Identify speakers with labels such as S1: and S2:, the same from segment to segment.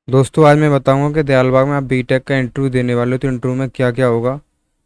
S1: दोस्तों आज मैं बताऊंगा कि दयालबाग में आप बीटेक का इंटरव्यू देने वाले हो तो इंटरव्यू में क्या क्या होगा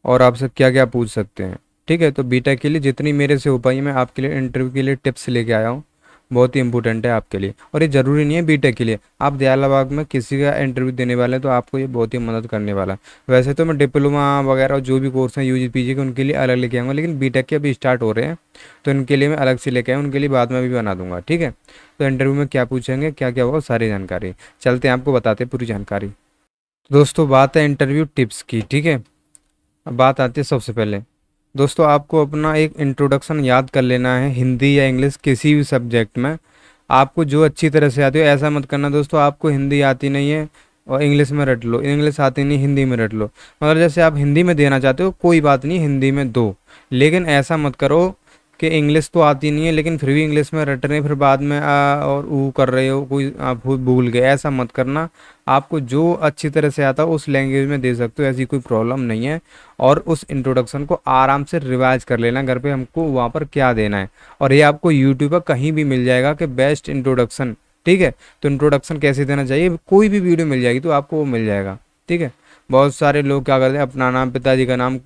S1: और आपसे क्या क्या पूछ सकते हैं। ठीक है, तो बीटेक के लिए जितनी मेरे से हो पाई मैं आपके लिए इंटरव्यू के लिए टिप्स लेके आया हूँ। बहुत ही इंपॉर्टेंट है आपके लिए और ये ज़रूरी नहीं है बीटेक के लिए, आप दयालबाग में किसी का इंटरव्यू देने वाले हैं तो आपको ये बहुत ही मदद करने वाला है। वैसे तो मैं डिप्लोमा वगैरह जो भी कोर्स हैं यूजी पीजी के उनके लिए अलग लेके आऊँगा, लेकिन बीटेक के अभी स्टार्ट हो रहे हैं तो इनके लिए मैं अलग से लेके आऊँ, उनके लिए बाद में भी बना दूंगा। ठीक है, तो इंटरव्यू में क्या पूछेंगे क्या क्या होगा सारी जानकारी चलते हैं आपको बताते हैं पूरी जानकारी। तो दोस्तों बात है इंटरव्यू टिप्स की। ठीक है, अब बात आती है सबसे पहले। दोस्तों आपको अपना एक इंट्रोडक्शन याद कर लेना है, हिंदी या इंग्लिश किसी भी सब्जेक्ट में आपको जो अच्छी तरह से आती हो। ऐसा मत करना दोस्तों आपको हिंदी आती नहीं है और इंग्लिश में रट लो, इंग्लिश आती नहीं हिंदी में रट लो। मतलब जैसे आप हिंदी में देना चाहते हो कोई बात नहीं, हिंदी में दो, लेकिन ऐसा मत करो कि इंग्लिश तो आती नहीं है लेकिन फिर भी इंग्लिश में रट रहे हैं, फिर बाद में और ऊ कर रहे हो, कोई आप भूल गए, ऐसा मत करना। आपको जो अच्छी तरह से आता हो उस लैंग्वेज में दे सकते हो, ऐसी कोई प्रॉब्लम नहीं है। और उस इंट्रोडक्शन को आराम से रिवाइज कर लेना घर पे, हमको वहाँ पर क्या देना है। और ये आपको यूट्यूब पर कहीं भी मिल जाएगा कि बेस्ट इंट्रोडक्शन। ठीक है, तो इंट्रोडक्शन कैसे देना चाहिए कोई भी वीडियो मिल जाएगी तो आपको वो मिल जाएगा। ठीक है, बहुत सारे लोग क्या करते हैं अपना नाम पिताजी का नाम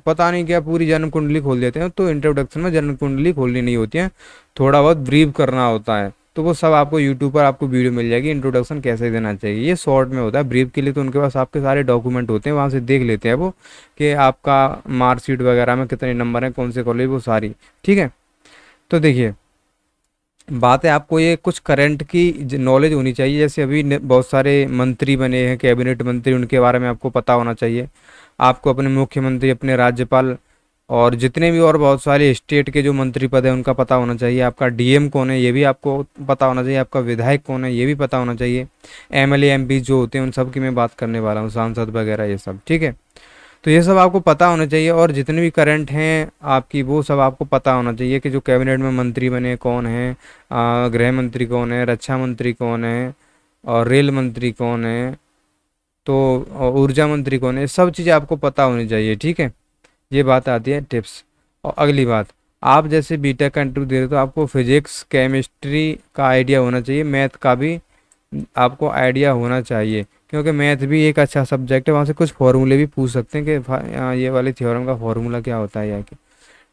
S1: पता नहीं क्या पूरी जन्म कुंडली खोल देते हैं, तो इंट्रोडक्शन में जन्म कुंडली खोलनी नहीं होती है, थोड़ा बहुत ब्रीफ करना होता है। तो वो सब आपको यूट्यूब पर आपको वीडियो मिल जाएगी इंट्रोडक्शन कैसे देना चाहिए, ये शॉर्ट में होता है। ब्रीफ के लिए तो उनके पास आपके सारे डॉक्यूमेंट होते हैं, वहाँ से देख लेते हैं वो कि आपका मार्कशीट वगैरह में कितने नंबर हैं कौन से कॉलेज वो सारी। ठीक है, तो देखिए बात है आपको ये कुछ करंट की नॉलेज होनी चाहिए। जैसे अभी बहुत सारे मंत्री बने हैं, कैबिनेट मंत्री, उनके बारे में आपको पता होना चाहिए। आपको अपने मुख्यमंत्री, अपने राज्यपाल और जितने भी और बहुत सारे स्टेट के जो मंत्री पद है उनका पता होना चाहिए। आपका डीएम कौन है ये भी आपको पता होना चाहिए, आपका विधायक कौन है ये भी पता होना चाहिए। एमएलए एमपी जो होते हैं उन सब की मैं बात करने वाला हूँ, सांसद वगैरह ये सब। ठीक है, तो ये सब आपको पता होना चाहिए और जितने भी करंट हैं आपकी वो सब आपको पता होना चाहिए कि जो कैबिनेट में मंत्री बने कौन है, गृह मंत्री कौन है, रक्षा मंत्री कौन है और रेल मंत्री कौन है, तो ऊर्जा मंत्री कौन है, सब चीज़ें आपको पता होनी चाहिए। ठीक है, ये बात आती है टिप्स। और अगली बात, आप जैसे बीटेक का इंटरव्यू दे रहे हो तो आपको फिजिक्स केमिस्ट्री का आइडिया होना चाहिए, मैथ का भी आपको आइडिया होना चाहिए, क्योंकि मैथ भी एक अच्छा सब्जेक्ट है। वहाँ से कुछ फॉर्मूले भी पूछ सकते हैं कि ये वाले थ्योरम का फॉर्मूला क्या होता है या कि।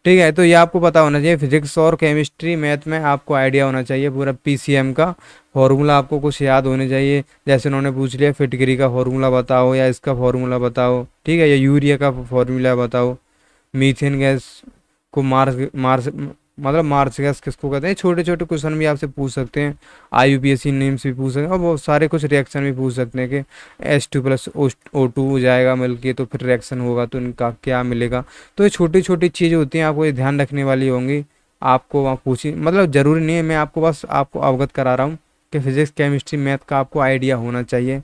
S1: ठीक है, तो ये आपको पता होना चाहिए, फिजिक्स और केमिस्ट्री मैथ में आपको आइडिया होना चाहिए पूरा पीसीएम का फॉर्मूला आपको कुछ याद होने चाहिए। जैसे उन्होंने पूछ लिया फिटकरी का फॉर्मूला बताओ या इसका फॉर्मूला बताओ, ठीक है, या यूरिया का फॉर्मूला बताओ, मीथेन गैस को मार्स मार्स मतलब मार्स गैस किसको कहते हैं। छोटे छोटे क्वेश्चन भी आपसे पूछ सकते हैं, आईयूपीएससी नेम्स भी पूछ सकते हैं और बहुत सारे कुछ रिएक्शन भी पूछ सकते हैं कि H2+O2 हो जाएगा मिल के तो फिर रिएक्शन होगा तो इनका क्या मिलेगा। तो ये छोटी छोटी चीज़ें होती हैं, आपको ये ध्यान रखने वाली होंगी। आपको वहाँ पूछी मतलब ज़रूरी नहीं है, मैं आपको बस आपको अवगत करा रहा हूँ कि फिजिक्स केमिस्ट्री मैथ का आपको आइडिया होना चाहिए,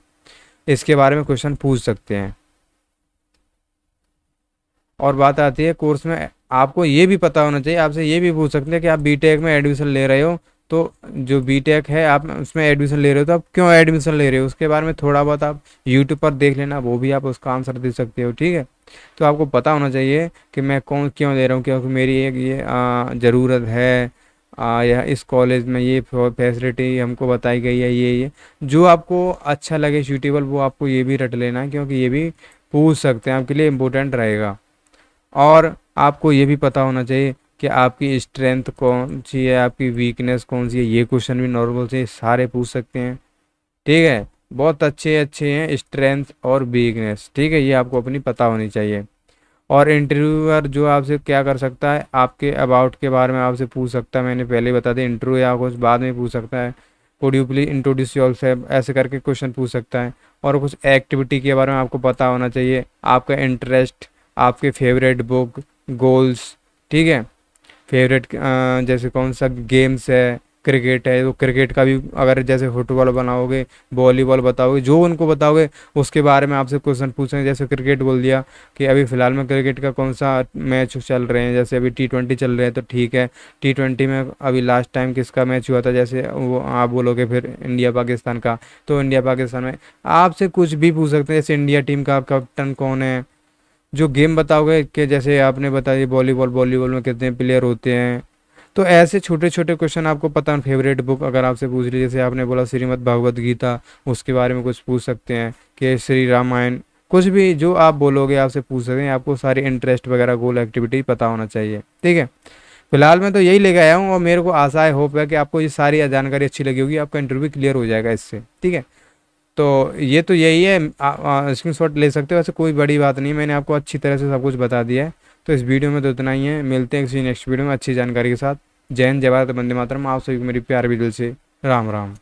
S1: इसके बारे में क्वेश्चन पूछ सकते हैं। और बात आती है कोर्स में, आपको ये भी पता होना चाहिए, आपसे ये भी पूछ सकते हैं कि आप बीटेक में एडमिशन ले रहे हो तो जो बीटेक है आप उसमें एडमिशन ले रहे हो तो आप क्यों एडमिशन ले रहे हो उसके बारे में थोड़ा बहुत आप यूट्यूब पर देख लेना, वो भी आप उसका आंसर दे सकते हो। ठीक है, तो आपको पता होना चाहिए कि मैं कौन क्यों ले रहा हूँ, क्योंकि मेरी एक ये ज़रूरत है, या इस कॉलेज में ये फैसिलिटी हमको बताई गई है, ये जो आपको अच्छा लगे सूटेबल वो आपको ये भी रट लेना है, क्योंकि ये भी पूछ सकते हैं, आपके लिए इम्पोर्टेंट रहेगा। और आपको ये भी पता होना चाहिए कि आपकी स्ट्रेंथ कौन सी है, आपकी वीकनेस कौन सी है, ये क्वेश्चन भी नॉर्मल से सारे पूछ सकते हैं। ठीक है, बहुत अच्छे अच्छे हैं स्ट्रेंथ और वीकनेस। ठीक है, ये आपको अपनी पता होनी चाहिए। और इंटरव्यूअर जो आपसे क्या कर सकता है, आपके अबाउट के बारे में आपसे पूछ सकता है, मैंने पहले बता दिया इंटरव्यू या कुछ बाद में पूछ सकता है। Could you please introduce yourself ऐसे करके क्वेश्चन पूछ सकता है। और कुछ एक्टिविटी के बारे में आपको पता होना चाहिए, आपका इंटरेस्ट, आपके फेवरेट बुक, गोल्स। ठीक है, फेवरेट जैसे कौन सा गेम्स है, क्रिकेट है तो क्रिकेट का भी, अगर जैसे फुटबॉल बनाओगे, वॉलीबॉल बताओगे, जो उनको बताओगे उसके बारे में आपसे क्वेश्चन पूछेंगे। जैसे क्रिकेट बोल दिया कि अभी फ़िलहाल में क्रिकेट का कौन सा मैच चल रहे हैं, जैसे अभी T20 चल रहे हैं तो ठीक है, T20 में अभी लास्ट टाइम किसका मैच हुआ था, जैसे वो आप बोलोगे फिर इंडिया पाकिस्तान का, तो इंडिया पाकिस्तान में आपसे कुछ भी पूछ सकते हैं। जैसे इंडिया टीम का कैप्टन कौन है, जो गेम बताओगे कि जैसे आपने बताया वॉलीबॉल, वॉलीबॉल में कितने प्लेयर होते हैं, तो ऐसे छोटे छोटे क्वेश्चन आपको पता है, फेवरेट बुक अगर आपसे पूछ ली, जैसे आपने बोला श्रीमद् भागवत गीता, उसके बारे में कुछ पूछ सकते हैं, कि श्री रामायण, कुछ भी जो आप बोलोगे आपसे पूछ सकते हैं। आपको सारी इंटरेस्ट वगैरह गोल एक्टिविटी पता होना चाहिए, ठीक है। फिलहाल मैं तो यही लेके आया हूँ, और मेरे को आशा है, होप है कि आपको ये सारी जानकारी अच्छी लगी होगी, आपका इंटरव्यू क्लियर हो जाएगा इससे, ठीक है। तो ये तो यही है, स्क्रीन शॉट ले सकते हो, वैसे कोई बड़ी बात नहीं, मैंने आपको अच्छी तरह से सब कुछ बता दिया है। तो इस वीडियो में तो इतना ही है, मिलते हैं किसी नेक्स्ट वीडियो में अच्छी जानकारी के साथ। जय हिंद, जय भारत, वंदे मातरम। आप सभी को मेरी प्यार भी दिल से राम राम।